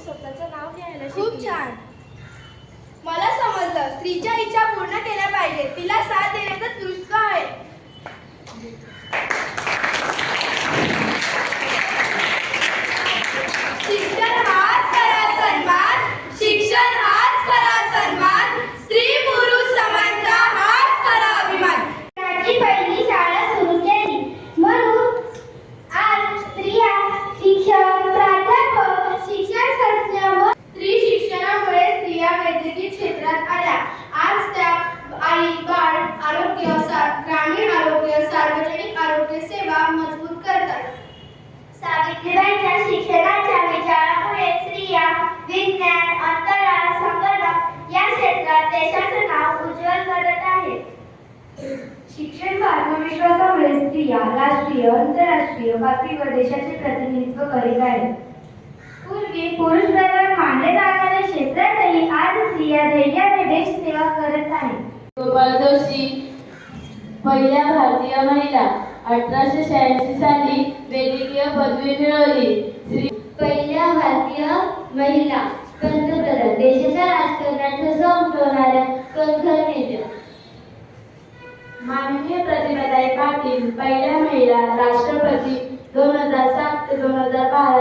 स्वतःचं नाव घ्यायला खूप शिकली. छान. मला समजलं, स्त्रीच्या इच्छा पूर्ण केल्या पाहिजे, तिला साथ देण्याचा दृष्ट आहे. शिक्षण हाच खरा सन्मान, शिक्षण हाच खरा सन्मान, स्त्री पुरुष समानता हाच खरा अभिमान. माझी पहिली शाळा सुरू केली म्हणून आज स्त्रिया शिक्षक, प्राध्यापक, शिक्षणतज्ञ व स्त्री शिक्षणामुळे स्त्रिया वैद्यकीय क्षेत्रात आल्या. आज त्या आई बाळ आरोग्य, ग्रामीण आरोग्य, सार्वजनिक आरोग्य सेवा मजबूत करतात. सावित्रीबाईंच्या शिक्षणाच्या विचारामुळे स्त्रिया विज्ञान, अंतराळ, संगणक या क्षेत्रात देशाचं नाव उज्ज्वल करत आहेत. शिक्षण व आत्मविश्वासामुळे स्त्रिया राष्ट्रीय, आंतरराष्ट्रीय पातळीवर देशाचे प्रतिनिधित्व करीत आहेत. पूर्वी पुरुष प्रधान मानले जाणाऱ्या क्षेत्रातही आज स्त्रिया धैर्याने देश सेवा करत आहेत. गोपाळ जोशी पहिल्या भारतीय महिला, 1886 साली वैद्यकीय पदवी मिळवली. पहिल्या भारतीय महिला पंतप्रधान, देशाच्या राजकारणात ठसा उमटवणाऱ्या कणखर नेत्या. माननीय प्रतिभाताई पाटील पहिल्या महिला राष्ट्रपती, 2007 ते 2012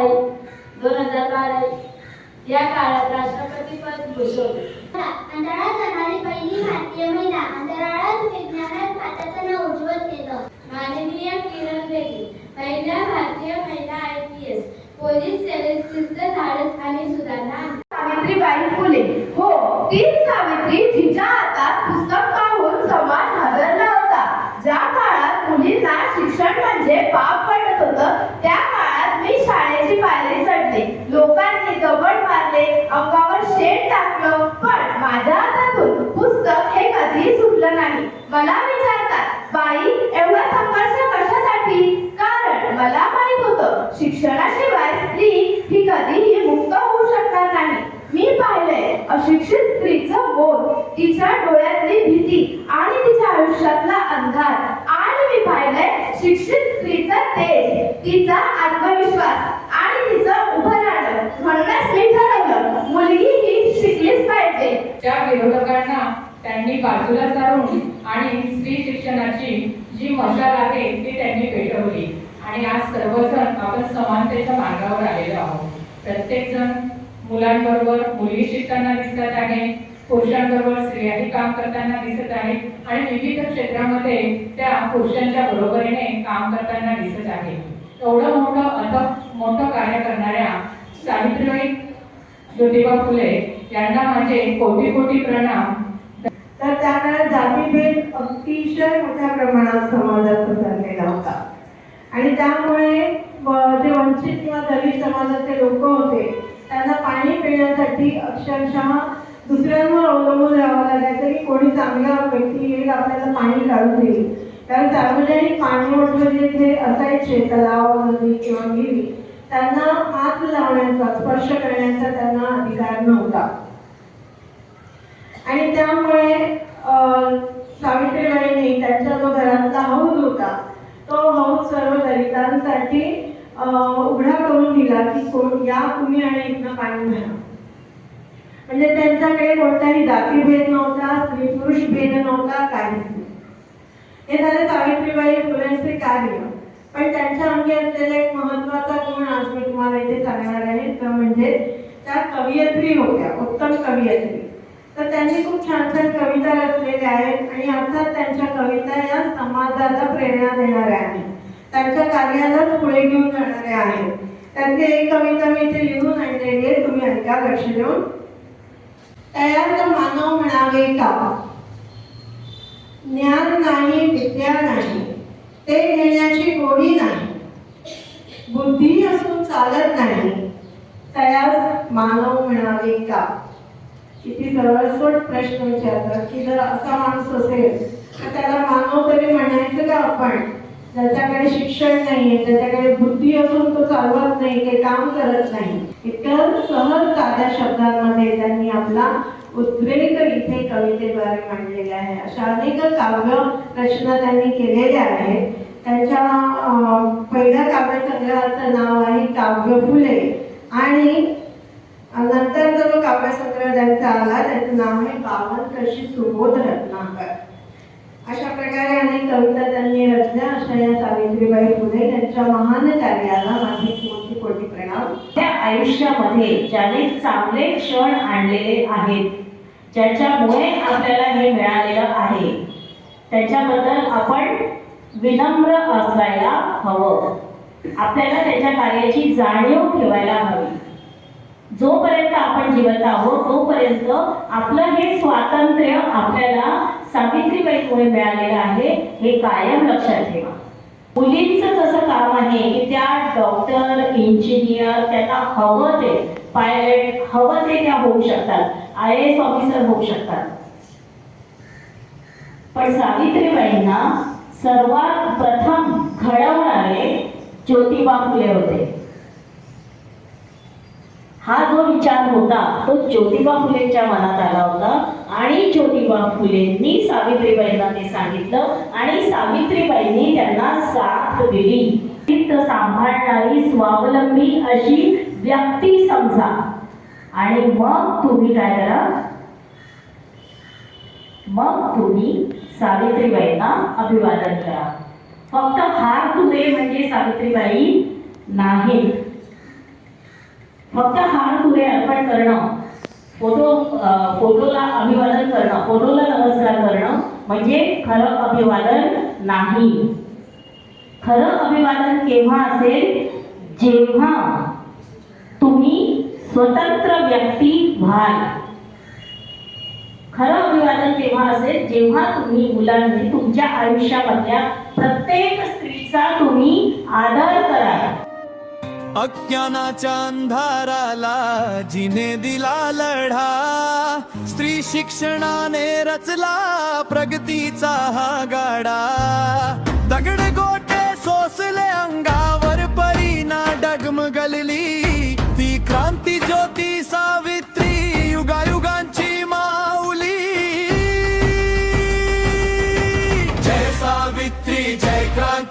या काळात राष्ट्रपती पद भूषवले. अंतराळात जाणारी पहिली भारतीय महिला, अंतराळात विज्ञानात भारताचं नाव उज्ज्वल केलं. माननीय किरण बेदी पहिल्या भारतीय महिला IPS, पोलीस सेवेत शिस्त, धाडस आणि सुधारणा. सावित्रीबाई फुले, हो तीच सावित्री जिच्या हातात पुस्तक पाहून समाज हादरला होता. ज्या काळात मुलींना शिक्षण म्हणजे पाप पडत होतं, त्या काळात मी शाळेची पायरी चढले. लोकांनी दगड मारले, अंगावर शेण टाकलं, पण माझ्या हातातून पुस्तक हे कधीही सुटलं नाही. मला विचारतात, बाई एवढा संघर्ष कशासाठी? कारण मला माहित होतं, शिक्षणाशिवाय स्त्री ही कधीही मुक्त होऊ शकणार नाही. मी पाहिलंय अशिक्षित स्त्रीचं बोल, तिच्या डोळ्यातली भीती आणि तिच्या आयुष्यातला अंधार. आणि मी पाहिलंय शिक्षित स्त्रीचा तेज, तिचा आत्मविश्वास आणि तिचं उभं राहणं. म्हणूनच मी ठरवलं, मुलगी ही शिकलीच पाहिजे. त्या विरोधकांना त्यांनी बाजूला सारून आणि स्त्री शिक्षणाची जी मशाल आहे ती त्यांनी पेटवली. आणि आज सर्वजण आपण समानतेच्या मार्गावर आलेलो आहोत. प्रत्येक जण मुलांबरोबर मुली शिकताना दिसत आहे, पुरुषांबरोबर स्त्रियाही काम करताना दिसत आहेत आणि विविध क्षेत्रामध्ये त्या पुरुषांच्या बरोबरीने काम करताना दिसत आहे. एवढं मोठं कार्य करणाऱ्या सावित्रीबाई ज्योतिबा फुले यांना माझे कोटी कोटी प्रणाम. तर त्या काळात जातीभेद अतिशय मोठ्या प्रमाणात समाजात पसरलेला होता आणि त्यामुळे जे वंचित किंवा दलित समाजाचे लोक होते त्यांना पाणी पिण्यासाठी अक्षरशः दुसऱ्यांवर अवलंबून राहावं लागायचं की कोणी चांगला व्यक्ती येईल आपल्याला पाणी काढून देईल. कारण सार्वजनिक पाणीवठे जे असायचे तलाव, नदी किंवा विहिरी, त्यांना हात लावण्याचा, स्पर्श करण्याचा त्यांना अधिकार नव्हता. आणि त्यामुळे सावित्रीबाईंनी त्यांच्या जो घरातला हौद होता तो हौद सर्व दलितांसाठी उघडा करून दिला की या तुम्ही आणि इथनं पाणी भरा. म्हणजे त्यांच्याकडे कोणताही जातीभेद नव्हता, स्त्री पुरुष भेद नव्हता, काहीच नाही. हे झाले सावित्रीबाई फुलेंचे कार्य. पण त्यांच्या अंगी असलेला एक महत्वाचा गुण आज मी तुम्हाला इथे सांगणार आहे, तर म्हणजे त्या कवयित्री होत्या, उत्तम कवयित्री. तर त्यांनी खूप छान छान कविता रचलेल्या आहेत आणि अर्थात त्यांच्या कविता या समाजाला प्रेरणा देणाऱ्या आहेत, त्यांच्या कार्यालाच पुढे घेऊन जाणाऱ्या आहेत. त्यांची एक कविता मी इथे लिहून आणलेली आहे, तुम्ही ऐका लक्ष देऊन. तयार मानव म्हणावे का, ज्ञान नाही विद्या नाही, ते घेण्याची गोडी नाही, बुद्धी असून चालत नाही, तयार मानव म्हणावे का. किती सरळसोट प्रश्न विचारतात की जर असा माणूस असेल तर त्याला मानव तरी म्हणायचं का आपण, ज्याच्याकडे शिक्षण नाहीये, ज्याच्याकडे बुद्धी असून तो चालवत नाही, ते काम करत नाही. इतक्या सहज साध्या शब्दांमध्ये त्यांनी आपला उद्रेक इथे कवितेद्वारे मांडलेला आहे. अशा अनेक काव्य रचना त्यांनी केलेल्या आहेत. त्यांच्या पहिल्या काव्यसंग्रहाचं नाव आहे काव्य फुले आणि नंतर जो काव्यसंग्रह त्यांचा आला त्याचं नाव आहे 52 कशी सुबोध रत्नाकर. अशा प्रकारे अनेक कविता त्यांनी रचल्या. अशा या सावित्रीबाई फुले यांच्या महान कार्याला माझे कोटी कोटी प्रणाम. त्या आयुष्यामध्ये ज्याने चांगले क्षण आणलेले आहेत, ज्याच्यामुळे आपल्याला हे मिळालेलं आहे, त्याच्याबद्दल आपण विनम्र असायला हवं. आपल्याला त्याच्या कार्याची जाणीव ठेवायला हवी. जोपर्यंत आपण जिवंत आहोत तोपर्यंत आपलं हे स्वातंत्र्य आपल्याला सावित्रीबाईंमुळे मिळालेलं आहे हे कायम लक्षात ठेवा. मुलींचं जसं काम आहे की त्या डॉक्टर, इंजिनियर, त्यांना हवं ते पायलट, हवं ते त्या होऊ शकतात, IAS ऑफिसर होऊ शकतात. पण सावित्रीबाईंना सर्वात प्रथम घडवणारे ज्योतिबा फुले होते. हा जो विचार होता तो ज्योतिबा फुलेंच्या मनात आला होता आणि ज्योतिबा फुलेंनी सावित्रीबाईंना ते सांगितलं आणि सावित्रीबाईंनी त्यांना साथ दिली. चित्त सांभाळणारी स्वावलंबी अशी व्यक्ती समजा आणि मग तुम्ही काय करा, मग तुम्ही सावित्रीबाईंना अभिवादन करा. फक्त हार तुरे म्हणजे सावित्रीबाई नाहीत. फक्त हार तुरे अर्पण करणं, फोटोला अभिवादन करणं, फोटोला नमस्कार करणं म्हणजे खरं अभिवादन नाही. खरं अभिवादन केव्हा असेल, जेव्हा तुम्ही स्वतंत्र व्यक्ती व्हाल. खरं अभिवादन तेव्हा असेल जेव्हा तुम्ही मुलांनी तुमच्या आयुष्यामधल्या प्रत्येक स्त्रीचा तुम्ही आदर कराल. अज्ञानाच्या अंधाराला जिने दिला लढा, स्त्री शिक्षणाने रचला प्रगतीचा हा गाडा. दगड गोटे सोसले अंगावर, परीना डगमगलली ती क्रांती ज्योती सावित्री, युगायुगांची माऊली. जय सावित्री जय क्रांती.